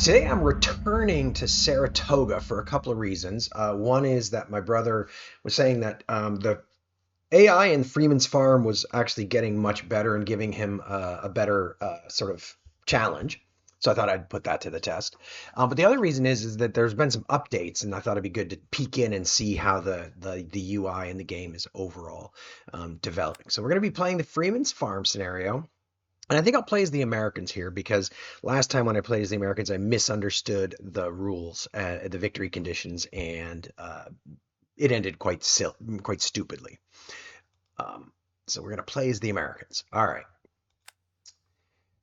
Today I'm returning to Saratoga for a couple of reasons. One is that my brother was saying that the AI in Freeman's farm was actually getting much better and giving him a better sort of challenge. So I thought I'd put that to the test. But the other reason is that there's been some updates, and I thought it'd be good to peek in and see how the UI in the game is overall developing. So we're going to be playing the Freeman's farm scenario. And I think I'll play as the Americans here because last time when I played as the Americans, I misunderstood the rules, the victory conditions, and it ended quite stupidly. Um, so we're gonna play as the Americans. All right.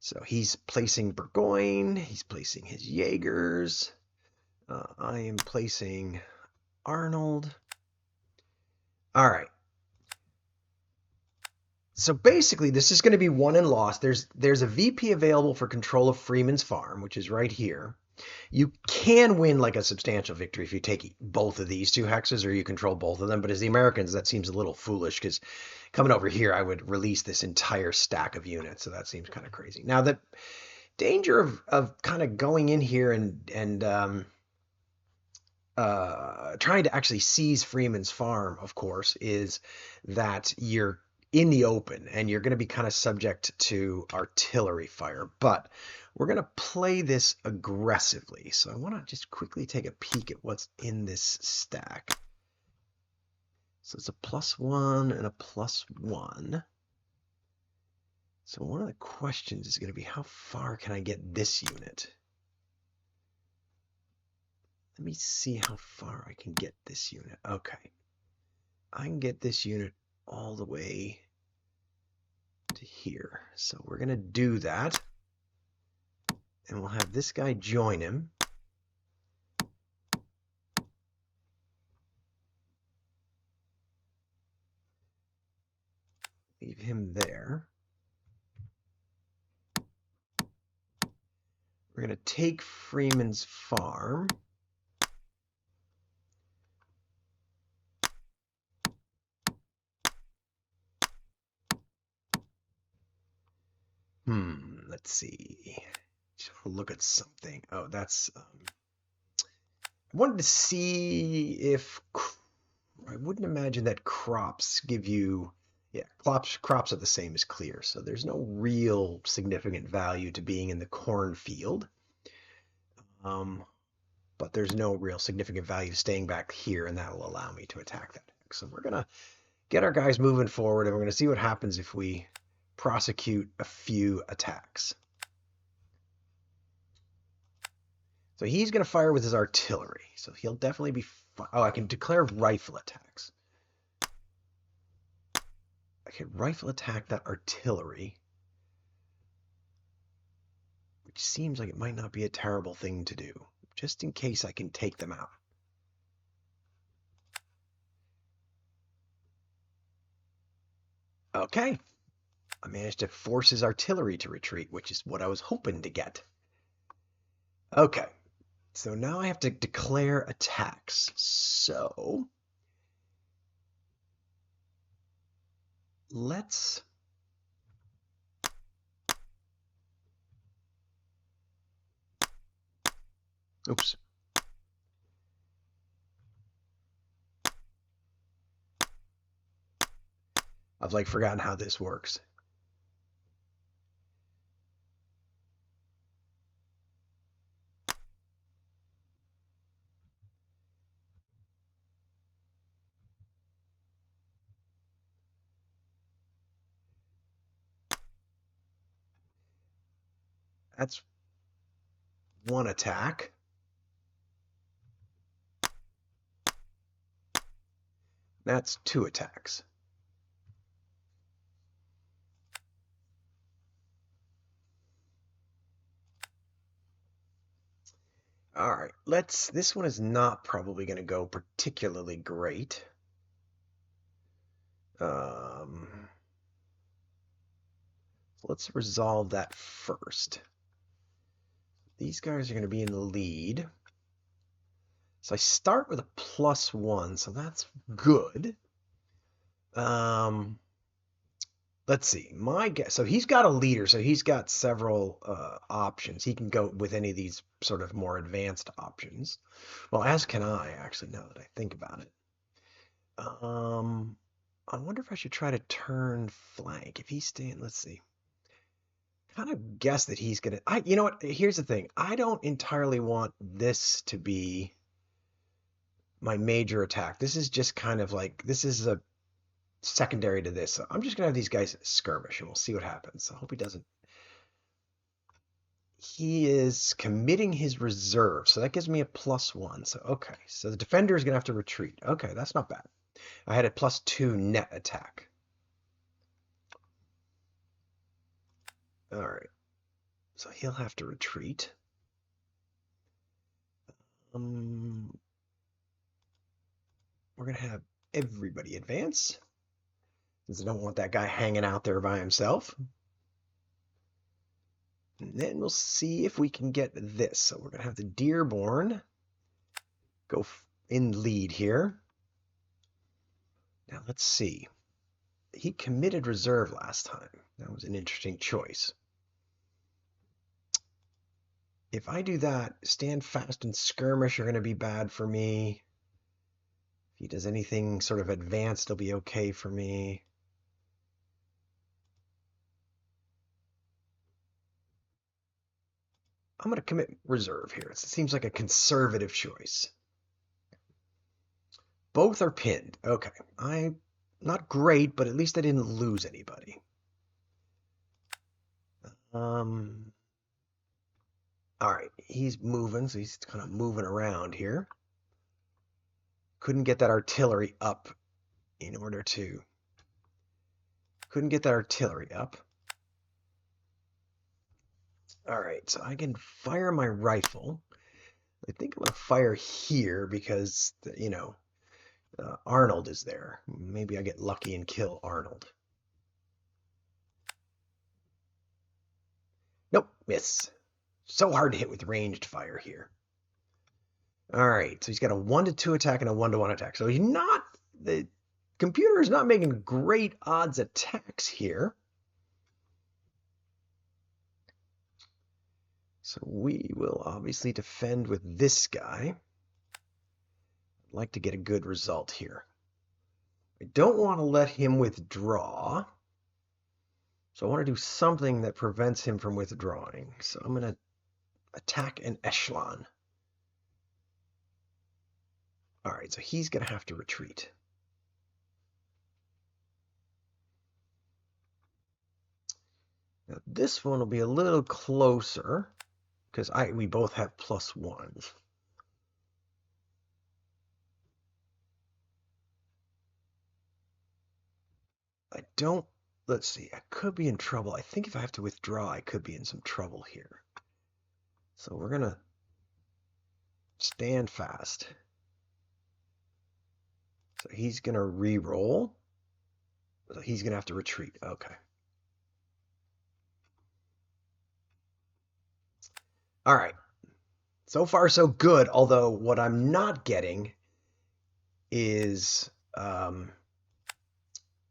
So he's placing Burgoyne. He's placing his Jaegers. I am placing Arnold. All right. So basically, this is going to be won and lost. There's a VP available for control of Freeman's farm, which is right here. You can win like a substantial victory if you take both of these two hexes or you control both of them. But as the Americans, that seems a little foolish because coming over here, I would release this entire stack of units. So that seems kind of crazy. Now, the danger of kind of going in here and trying to actually seize Freeman's farm, of course, is that you're in the open and you're going to be kind of subject to artillery fire. But we're going to play this aggressively. So I want to just quickly take a peek at what's in this stack. So it's a +1 and a +1. So one of the questions is going to be, how far can I get this unit? Let me see how far I can get this unit. Okay. I can get this unit all the way to here. So we're going to do that. And we'll have this guy join him. Leave him there. We're going to take Freeman's farm. Let's see. Just look at something. Oh, that's. I wanted to see if I wouldn't imagine that crops give you. Yeah, crops are the same as clear, so there's no real significant value to being in the cornfield. But there's no real significant value to staying back here, and that will allow me to attack that. So we're gonna get our guys moving forward, and we're gonna see what happens if we prosecute a few attacks. So he's going to fire with his artillery. So he'll definitely be... Oh, I can declare rifle attacks. I can rifle attack that artillery, which seems like it might not be a terrible thing to do, just in case I can take them out. Okay. I managed to force his artillery to retreat, which is what I was hoping to get. Okay. So now I have to declare attacks. So let's... Oops. I've like forgotten how this works. That's one attack. That's two attacks. All right, this one is not probably going to go particularly great. Let's resolve that first. These guys are going to be in the lead. So I start with a +1, so that's good. let's see. My guess. So he's got a leader, so he's got several options. He can go with any of these sort of more advanced options. Well, as can I, actually, now that I think about it. Um, I wonder if I should try to turn flank. If he's staying, let's see. Kind of guess that he's gonna. You know what? Here's the thing. I don't entirely want this to be my major attack. This is just kind of like this is a secondary to this. So I'm just gonna have these guys skirmish, and we'll see what happens. I hope he doesn't. He is committing his reserve, so that gives me a +1. So okay, so the defender is gonna have to retreat. Okay, that's not bad. I had a +2 net attack. All right, so he'll have to retreat. Um, we're gonna have everybody advance, since I don't want that guy hanging out there by himself. And then we'll see if we can get this. So we're gonna have the Dearborn go in lead here. Now let's see. He committed reserve last time. That was an interesting choice. If I do that, stand fast and skirmish are going to be bad for me. If he does anything sort of advanced, it'll be okay for me. I'm going to commit reserve here. It seems like a conservative choice. Both are pinned. Okay. Not great, but at least I didn't lose anybody. All right, he's moving, so he's kind of moving around here. Couldn't get that artillery up in order to... Couldn't get that artillery up. All right, so I can fire my rifle. I think I'm going to fire here because, you know, Arnold is there. Maybe I get lucky and kill Arnold. Nope, miss. So hard to hit with ranged fire here. All right, so he's got a 1-2 attack and a 1-1 attack. So he's not, the computer is not making great odds attacks here. So we will obviously defend with this guy. I'd like to get a good result here. I don't want to let him withdraw. So I want to do something that prevents him from withdrawing. So I'm going to attack an echelon. All right, so he's going to have to retreat. Now this one will be a little closer because we both have +1s. I don't, let's see, I could be in trouble. I think if I have to withdraw, I could be in some trouble here. So we're going to stand fast. So he's going to re-roll. So he's going to have to retreat. Okay. All right. So far, so good. Although what I'm not getting is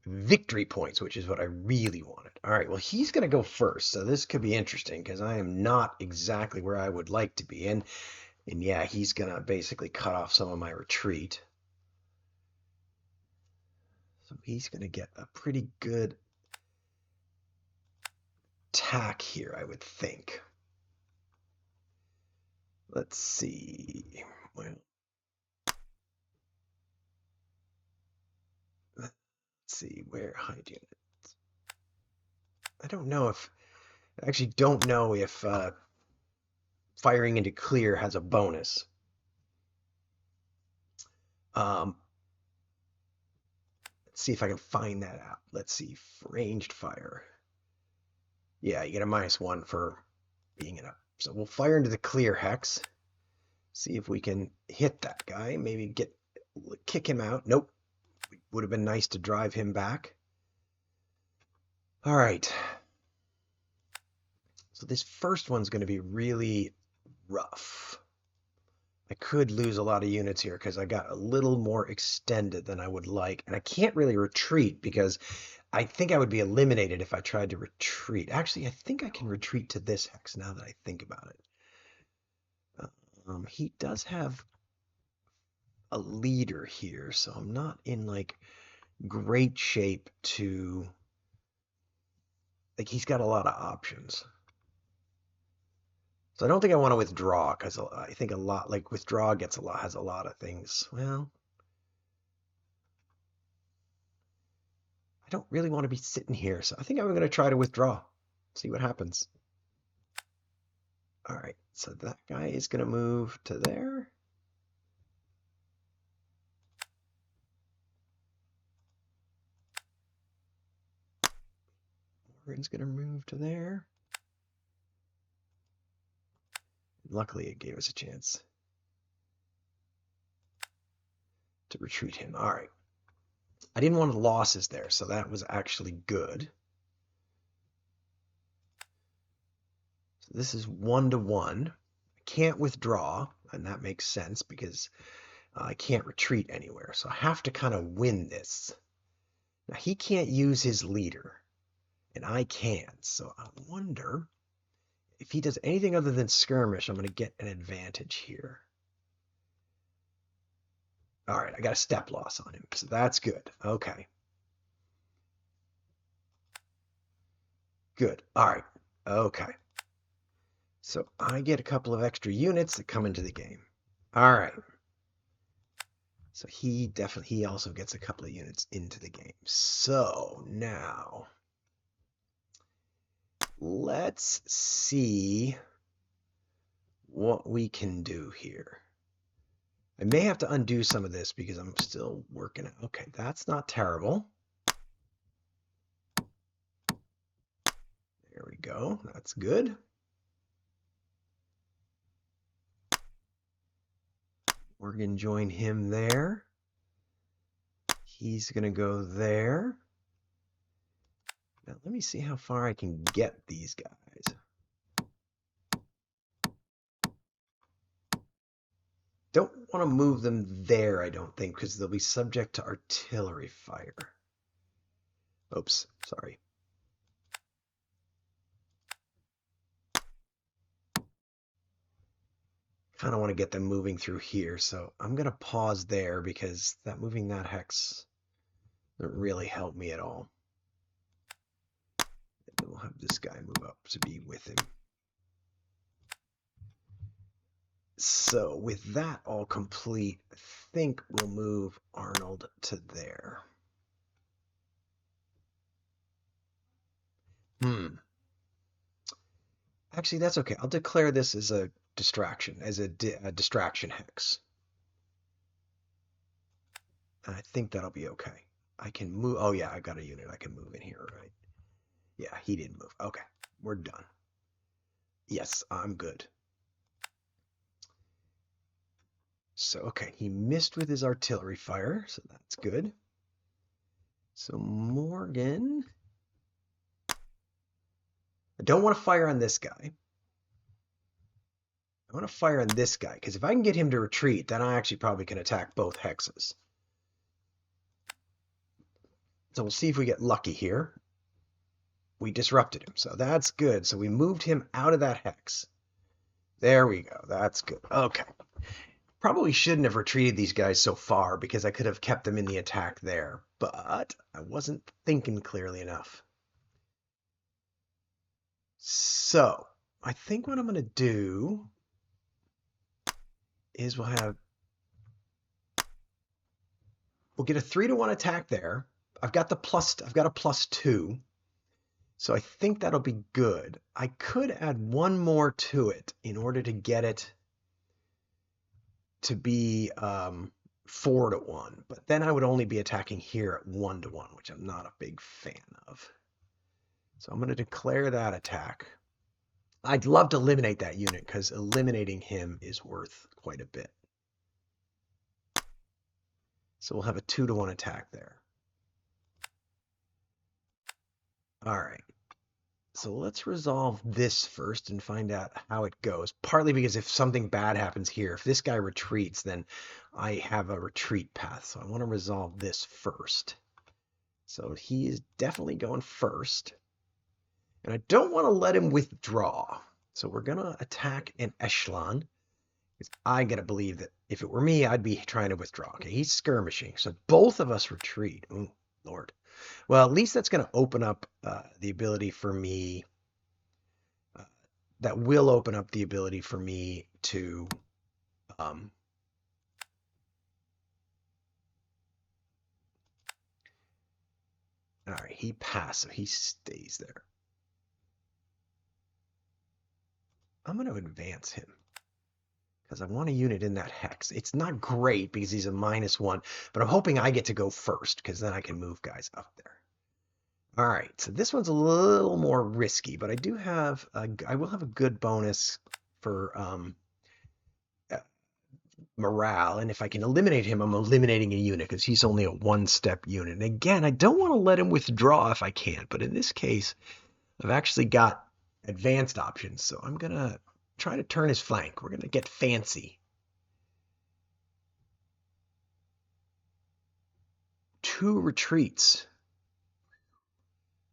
victory points, which is what I really wanted. All right. Well, he's going to go first. So this could be interesting because I am not exactly where I would like to be. And yeah, he's going to basically cut off some of my retreat. So he's going to get a pretty good attack here, I would think. Let's see. Well, let's see where hide units. I don't know if I actually don't know if firing into clear has a bonus. Let's see if I can find that out. Let's see, ranged fire. Yeah, you get a -1 for being in a. So we'll fire into the clear hex. See if we can hit that guy. Maybe kick him out. Nope. Would have been nice to drive him back. All right. So this first one's going to be really rough. I could lose a lot of units here because I got a little more extended than I would like. And I can't really retreat because I think I would be eliminated if I tried to retreat. Actually, I think I can retreat to this hex now that I think about it. He does have a leader here, so I'm not in like great shape to, like, he's got a lot of options. So I don't think I want to withdraw because I think a lot, like withdraw has a lot of things. Well, I don't really want to be sitting here, so I think I'm going to try to withdraw. See what happens. All right, so that guy is going to move to there. Morgan's going to move to there. Luckily, it gave us a chance to retreat him. All right. I didn't want losses there, so that was actually good. So this is 1-1. I can't withdraw, and that makes sense because I can't retreat anywhere. So I have to kind of win this. Now, he can't use his leader, and I can. So I wonder if he does anything other than skirmish, I'm going to get an advantage here. All right, I got a step loss on him, so that's good. Okay. Good. All right. Okay. So I get a couple of extra units that come into the game. All right. So he also gets a couple of units into the game. So now let's see what we can do here. I may have to undo some of this because I'm still working it. Okay, that's not terrible. There we go. That's good. We're going to join him there. He's going to go there. Now, let me see how far I can get these guys. Don't want to move them there, I don't think, because they'll be subject to artillery fire. Oops, sorry. Kind of want to get them moving through here, so I'm going to pause there because moving that hex doesn't really help me at all. And then we'll have this guy move up to be with him. So with that all complete, I think we'll move Arnold to there. Actually, that's okay. I'll declare this as a distraction, as a distraction hex. I think that'll be okay. I can move. Oh, yeah, I got a unit I can move in here, right? Yeah, he didn't move. Okay, we're done. Yes, I'm good. So, okay, he missed with his artillery fire, so that's good. So, Morgan. I don't want to fire on this guy. I want to fire on this guy, because if I can get him to retreat, then I actually probably can attack both hexes. So we'll see if we get lucky here. We disrupted him, so that's good. So we moved him out of that hex. There we go. That's good. Okay. Probably shouldn't have retreated these guys so far because I could have kept them in the attack there, but I wasn't thinking clearly enough. So I think what I'm going to do is we'll get a 3-1 attack there. I've got a +2. So I think that'll be good. I could add one more to it in order to get it to be 4-1, but then I would only be attacking here at 1-1, which I'm not a big fan of. So I'm going to declare that attack. I'd love to eliminate that unit because eliminating him is worth quite a bit. So we'll have a 2-1 attack there. All right. So let's resolve this first and find out how it goes. Partly because if something bad happens here, if this guy retreats, then I have a retreat path. So I want to resolve this first. So he is definitely going first. And I don't want to let him withdraw. So we're going to attack an echelon. Because I got to believe that if it were me, I'd be trying to withdraw. Okay, he's skirmishing. So both of us retreat. Ooh, Lord. Well, at least that's going to open up the ability for me. That will open up the ability for me to um, all right, he passed, so he stays there. I'm going to advance him because I want a unit in that hex. It's not great because he's a -1, but I'm hoping I get to go first because then I can move guys up there. All right, so this one's a little more risky, but I will have a good bonus for morale, and if I can eliminate him, I'm eliminating a unit because he's only a one-step unit. And again, I don't want to let him withdraw if I can, but in this case, I've actually got advanced options, so I'm gonna try to turn his flank. We're gonna get fancy. 2 retreats.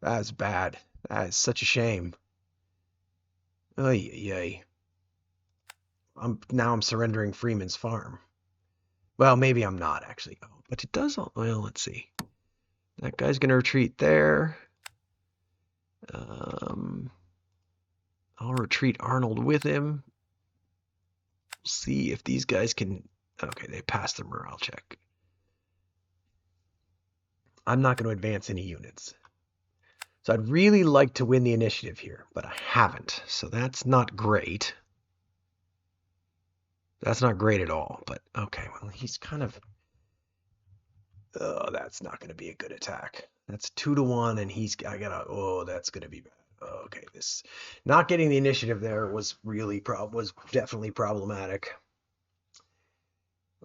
That's bad. That is such a shame. Oy, oy. I'm surrendering Freeman's farm. Well, maybe I'm not actually. Oh, but it does. Well, let's see. That guy's gonna retreat there. Um, I'll retreat Arnold with him. See if these guys can. Okay, they passed the morale check. I'm not going to advance any units. So I'd really like to win the initiative here, but I haven't. So that's not great. That's not great at all. But okay, well, he's kind of. Oh, that's not going to be a good attack. That's 2-1, and I gotta. Oh, that's going to be bad. Okay, this not getting the initiative there was definitely problematic.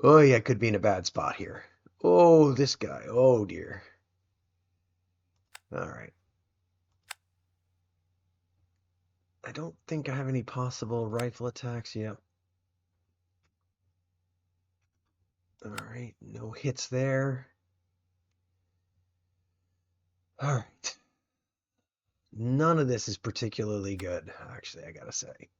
Oh yeah, could be in a bad spot here. Oh, this guy. Oh dear. All right. I don't think I have any possible rifle attacks yet. All right, no hits there. All right. None of this is particularly good, actually, I gotta say.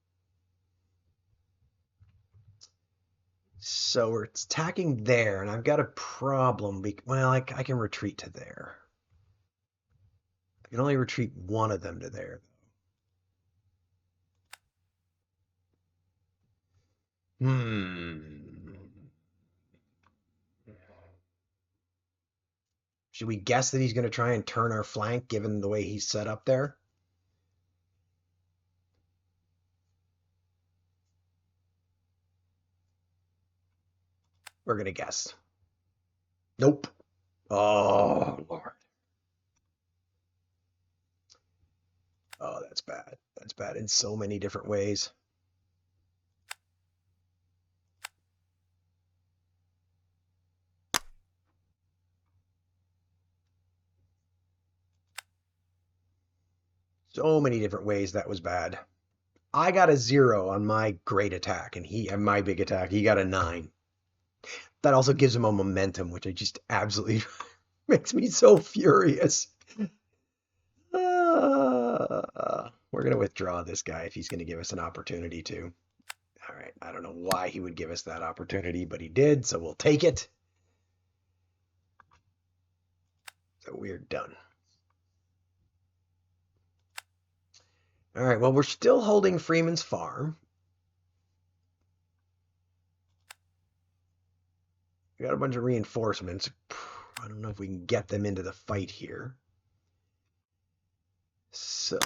So we're attacking there, and I've got a problem. Well, I can retreat to there. I can only retreat one of them to there. Hmm. Should we guess that he's going to try and turn our flank given the way he's set up there? We're going to guess. Nope. Oh, Lord. Oh, that's bad. That's bad in so many different ways. So many different ways that was bad. I got a 0 on my great attack, and my big attack, he got a 9. That also gives him a momentum, which I just absolutely makes me so furious. We're gonna withdraw this guy if he's gonna give us an opportunity to. All right, I don't know why he would give us that opportunity, but he did, so we'll take it. So we're done. All right, well, we're still holding Freeman's farm. We got a bunch of reinforcements. I don't know if we can get them into the fight here. So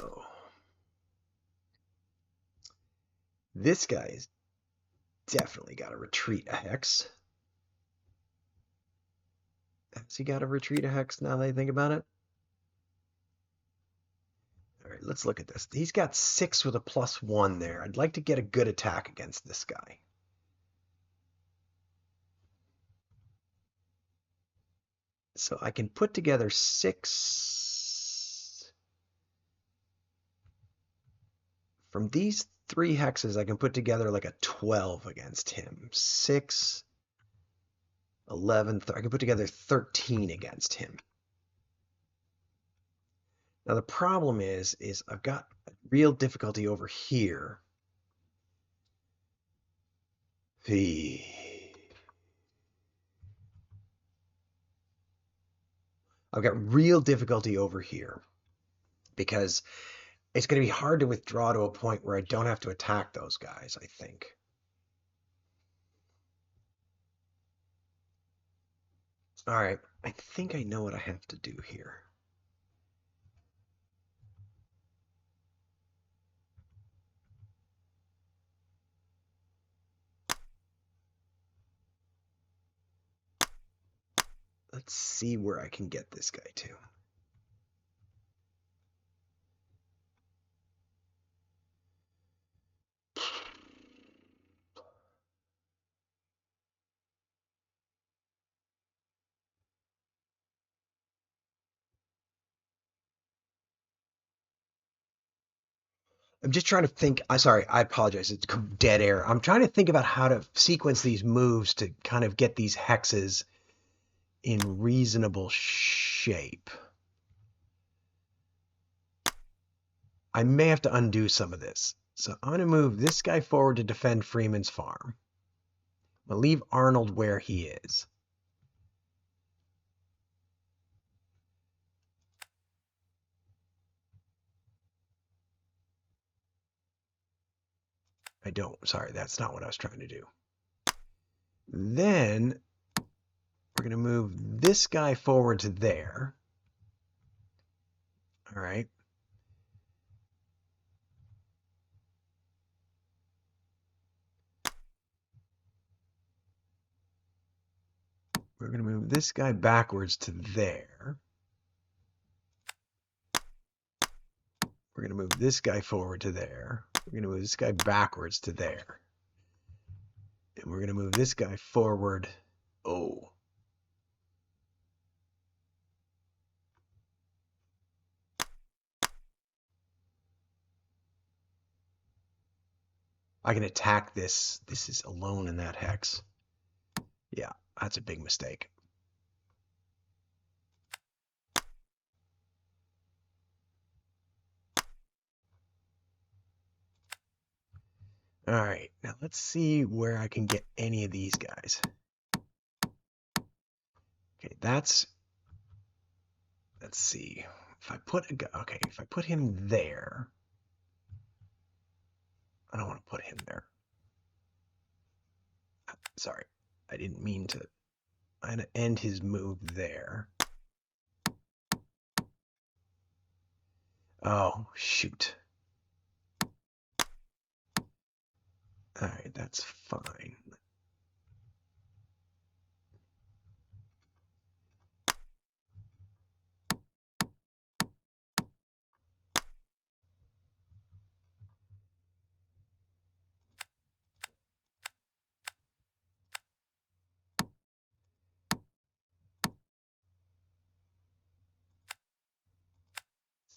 this guy is definitely got to retreat a hex. Has he got to retreat a hex now that I think about it? All right, let's look at this. He's got 6 with a +1 there. I'd like to get a good attack against this guy. So I can put together 6. From these 3 hexes, I can put together like a 12 against him. 6, 11, I can put together 13 against him. Now the problem is I've got real difficulty over here. I've got real difficulty over here because it's going to be hard to withdraw to a point where I don't have to attack those guys, I think. All right, I think I know what I have to do here. Let's see where I can get this guy to. I'm just trying to think. I'm sorry, I apologize. It's dead air. I'm trying to think about how to sequence these moves to kind of get these hexes in reasonable shape. I may have to undo some of this. So I'm going to move this guy forward to defend Freeman's farm. I'm going to leave Arnold where he is. I don't. Sorry, that's not what I was trying to do. Then we're going to move this guy forward to there. All right. We're going to move this guy backwards to there. We're going to move this guy forward to there. We're going to move this guy backwards to there. And we're going to move this guy forward. Oh. I can attack this. This is alone in that hex. Yeah, that's a big mistake. All right, now let's see where I can get any of these guys. Okay, let's see. If I put if I put him there, I don't want to put him there. Sorry, I didn't mean to. I'm gonna end his move there. Oh, shoot. All right, that's fine.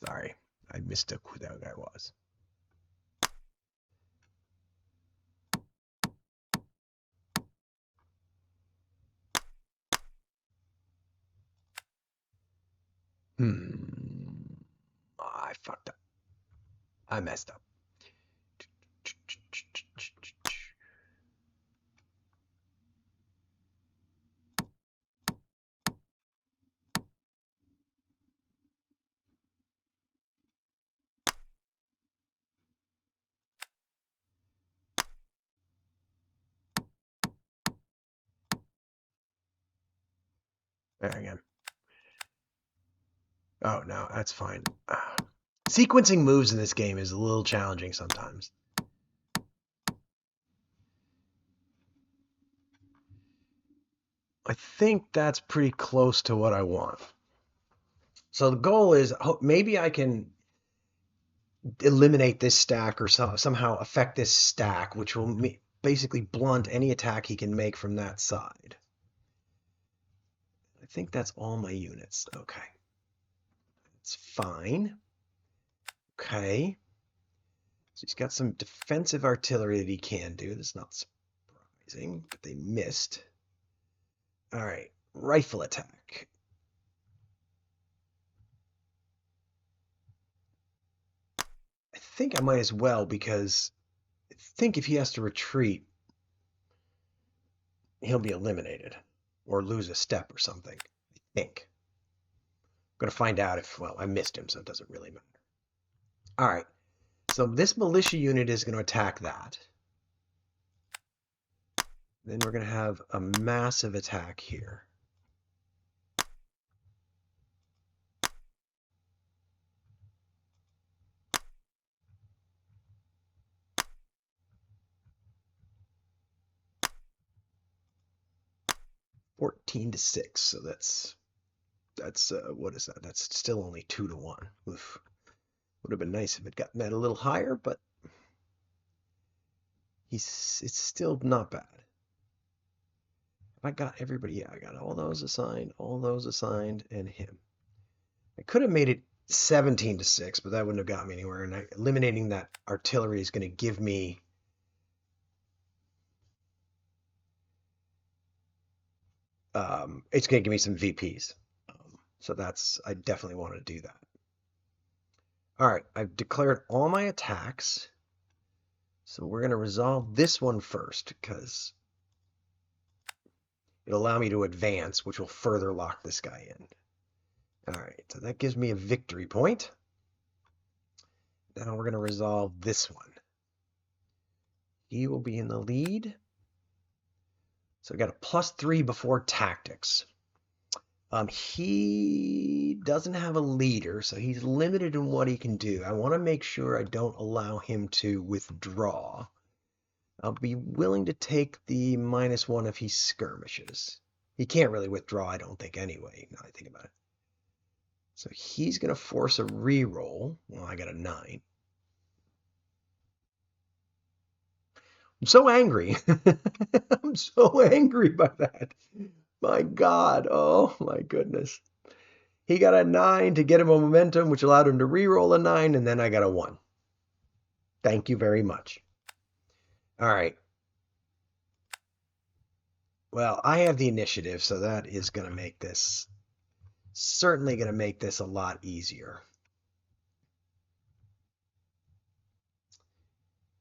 Sorry, I mistook who that guy was. I fucked up. I messed up. There again. Oh, no, that's fine. Sequencing moves in this game is a little challenging sometimes. I think that's pretty close to what I want. So the goal is maybe I can eliminate this stack or somehow affect this stack, which will basically blunt any attack he can make from that side. I think that's all my units. Okay. It's fine. Okay. So he's got some defensive artillery that he can do. That's not surprising, but they missed. All right, rifle attack. I think I might as well because I think if he has to retreat, he'll be eliminated or lose a step or something. I think. I'm going to find out if, well, I missed him, so it doesn't really matter. All right, so this militia unit is going to attack that. Then we're going to have a massive attack here. $14-6, so that's what is that? That's still only 2-1. Oof. Would have been nice if it gotten that a little higher, but it's still not bad. I got everybody. Yeah, I got all those assigned, and him. I could have made it 17-6, but that wouldn't have got me anywhere. And eliminating that artillery is going to give me it's going to give me some VPs. So I definitely want to do that. All right, I've declared all my attacks. So we're going to resolve this one first because it'll allow me to advance, which will further lock this guy in. All right, so that gives me a victory point. Now we're going to resolve this one. He will be in the lead. So we got a +3 before tactics. He doesn't have a leader, so he's limited in what he can do. I want to make sure I don't allow him to withdraw. I'll be willing to take the -1 if he skirmishes. He can't really withdraw, I don't think, anyway, now I think about it. So he's going to force a reroll. Well, I got a 9. I'm so angry. I'm so angry by that. My God. Oh, my goodness. He got a 9 to get him a momentum, which allowed him to reroll a 9, and then I got a 1. Thank you very much. All right. Well, I have the initiative, so that is going to make this, certainly going to make this a lot easier.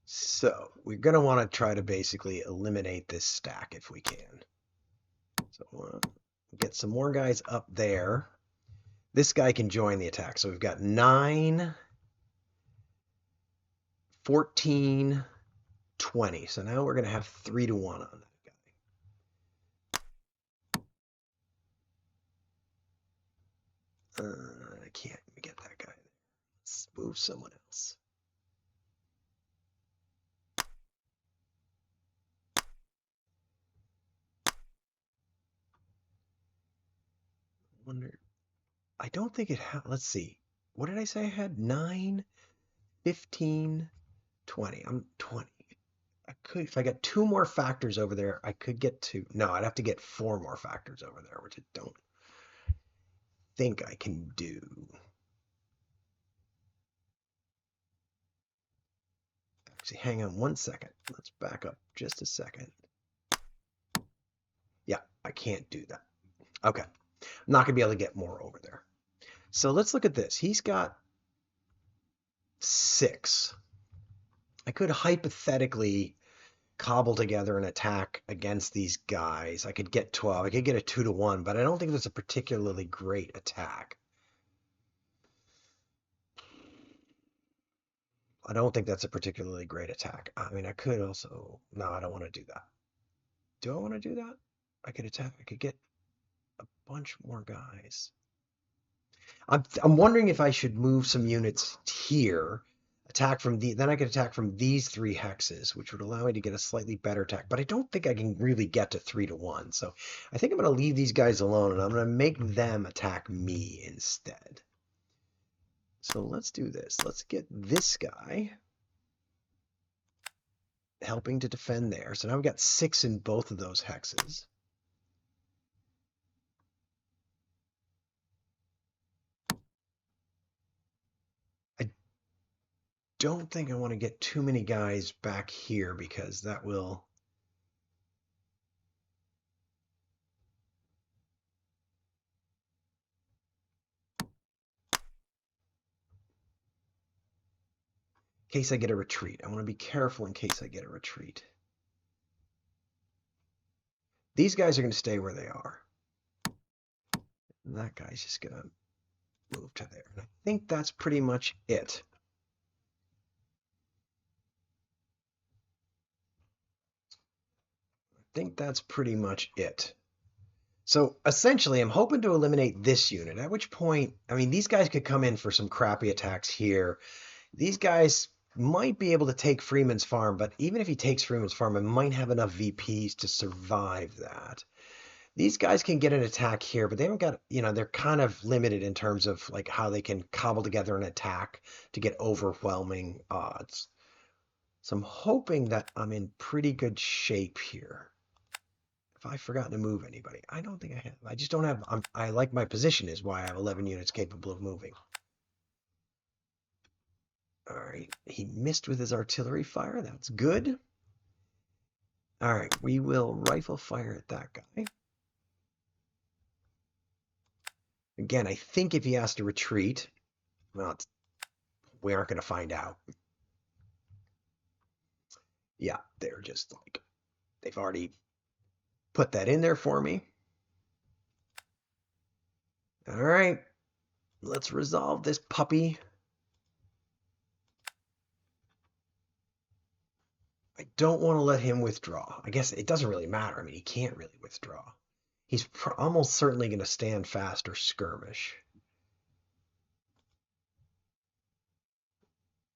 So we're going to want to try to basically eliminate this stack if we can. So we'll get some more guys up there. This guy can join the attack. So we've got 9, 14, 20. So now we're going to have 3-1 on that guy. I can't get that guy. Let's move someone else. I don't think it had, let's see. What did I say I had? 9, 15, 20. I'm 20. I could, if I got 2 more factors over there, I could get to, no, I'd have to get 4 more factors over there, which I don't think I can do. Actually, hang on 1 second. Let's back up just a second. Yeah, I can't do that. Okay. I'm not going to be able to get more over there. So let's look at this. He's got 6. I could hypothetically cobble together an attack against these guys. I could get 12. I could get a 2-1, but I don't think that's a particularly great attack. I don't think that's a particularly great attack. I mean, I could also, no, I don't want to do that. Do I want to do that? I could attack, I could get a bunch more guys. I'm wondering if I should move some units here, attack from then I could attack from these 3 hexes, which would allow me to get a slightly better attack. But I don't think I can really get to 3-1. So I think I'm going to leave these guys alone, and I'm going to make them attack me instead. So let's do this. Let's get this guy helping to defend there. So now we've got 6 in both of those hexes. don't think I want to get too many guys back here because that will... In case I get a retreat. I want to be careful in case I get a retreat. These guys are going to stay where they are. And that guy's just going to move to there. And I think that's pretty much it. I think that's pretty much it. So essentially, I'm hoping to eliminate this unit, at which point, I mean, these guys could come in for some crappy attacks here. These guys might be able to take Freeman's farm, but even if he takes Freeman's farm, I might have enough VPs to survive that. These guys can get an attack here, but they haven't got, they're kind of limited in terms of like how they can cobble together an attack to get overwhelming odds. So I'm hoping that I'm in pretty good shape here. If I've forgotten to move anybody, I don't think I have. I just don't have, I like my position is why I have 11 units capable of moving. All right, he missed with his artillery fire. That's good. All right, we will rifle fire at that guy. Again, I think if he has to retreat, well, we aren't going to find out. Yeah, they're just like, they've already put that in there for me. All right, let's resolve this puppy. I don't want to let him withdraw. I guess it doesn't really matter. I mean, he can't really withdraw. He's almost certainly going to stand fast or skirmish.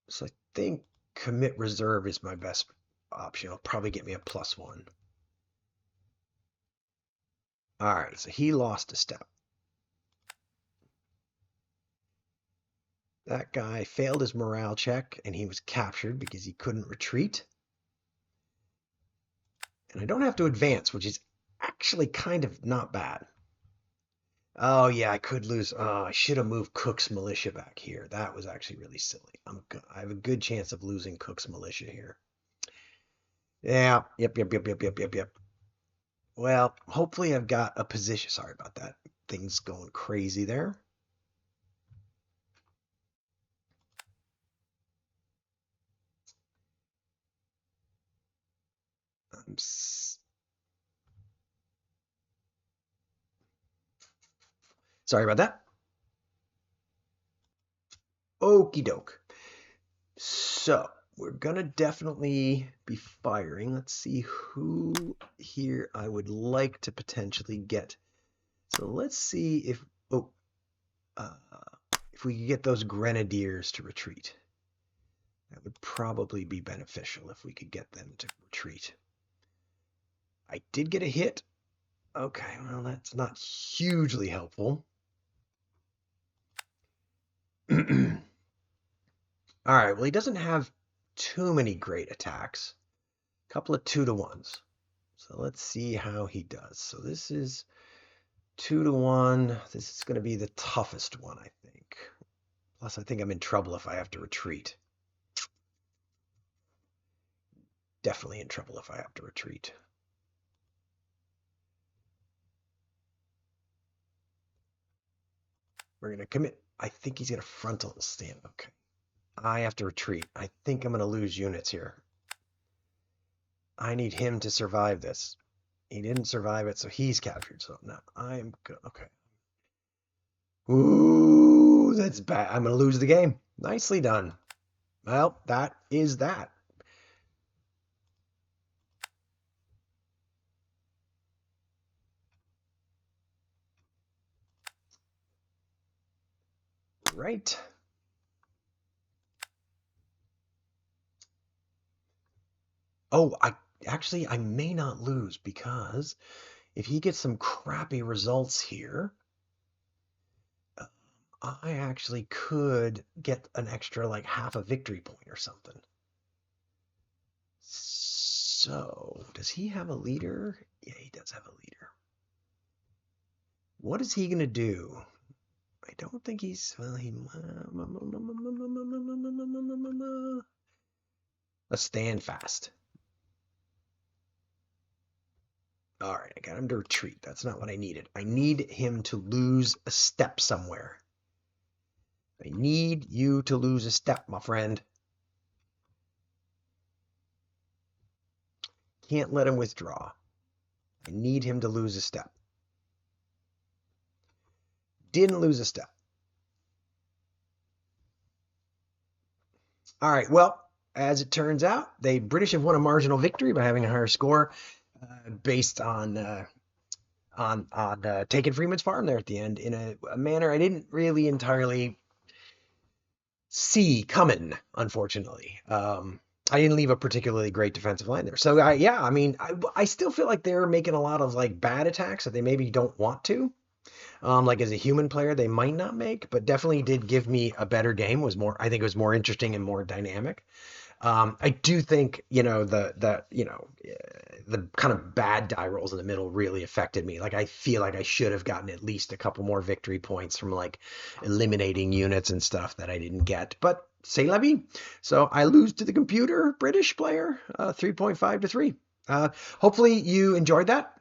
So I think commit reserve is my best option. It'll probably get me a +1. All right, so he lost a step. That guy failed his morale check, and he was captured because he couldn't retreat. And I don't have to advance, which is actually kind of not bad. Oh, yeah, I could lose. Oh, I should have moved Cook's militia back here. That was actually really silly. I have a good chance of losing Cook's militia here. Yeah, yep. Well, hopefully I've got a position. Sorry about that. Things going crazy there. Sorry about that. Okie doke. So we're gonna definitely be firing. Let's see who here I would like to potentially get. So let's see if if we could get those grenadiers to retreat. That would probably be beneficial if we could get them to retreat. I did get a hit. Okay, well, that's not hugely helpful. All right, well, he doesn't have too many great attacks. A couple of 2-to-1s. So let's see how he does. So this is 2-to-1. This is going to be the toughest one, I think. Plus, I think I'm in trouble if I have to retreat. Definitely in trouble if I have to retreat. We're going to commit. I think he's going to frontal stand. Okay. I have to retreat. I think I'm going to lose units here. I need him to survive this. He didn't survive it, so he's captured. So now I'm good. Okay. Ooh, that's bad. I'm going to lose the game. Nicely done. Well, that is that. Right. Oh, I may not lose because if he gets some crappy results here, I actually could get an extra like half a victory point or something. So, does he have a leader? Yeah, he does have a leader. What is he going to do? I don't think he's, well, he, let's stand fast. All right, I got him to retreat. That's not what I needed. I need him to lose a step somewhere. I need you to lose a step, my friend. Can't let him withdraw. I need him to lose a step. Didn't lose a step. All right, well, as it turns out, the British have won a marginal victory by having a higher score based on taking Freeman's farm there at the end in a manner I didn't really entirely see coming, unfortunately. I didn't leave a particularly great defensive line there. So yeah, I mean, I still feel like they're making a lot of like bad attacks that they maybe don't want to. Like as a human player, they might not make, but definitely did give me a better game. Was more, I think it was more interesting and more dynamic. I do think, the kind of bad die rolls in the middle really affected me. Like I feel like I should have gotten at least a couple more victory points from like eliminating units and stuff that I didn't get. But c'est la vie. So I lose to the computer British player, 3.5 to 3. Hopefully you enjoyed that.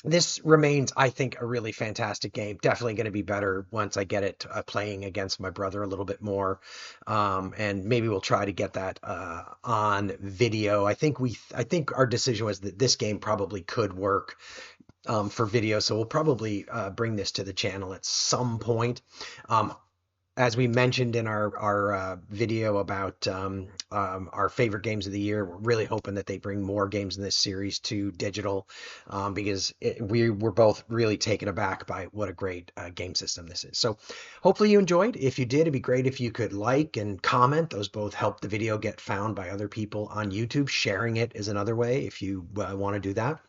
This remains, I think, a really fantastic game. Definitely going to be better once I get it playing against my brother a little bit more, and maybe we'll try to get that on video. I think our decision was that this game probably could work for video, so we'll probably bring this to the channel at some point. As we mentioned in our video about our favorite games of the year, we're really hoping that they bring more games in this series to digital because we were both really taken aback by what a great game system this is. So hopefully you enjoyed. If you did, it'd be great if you could like and comment. Those both help the video get found by other people on YouTube. Sharing it is another way if you want to do that.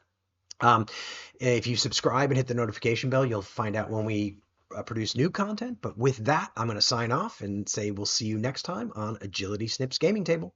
If you subscribe and hit the notification bell, you'll find out when we produce new content. But with that, I'm going to sign off and say we'll see you next time on Agility Snips Gaming Table.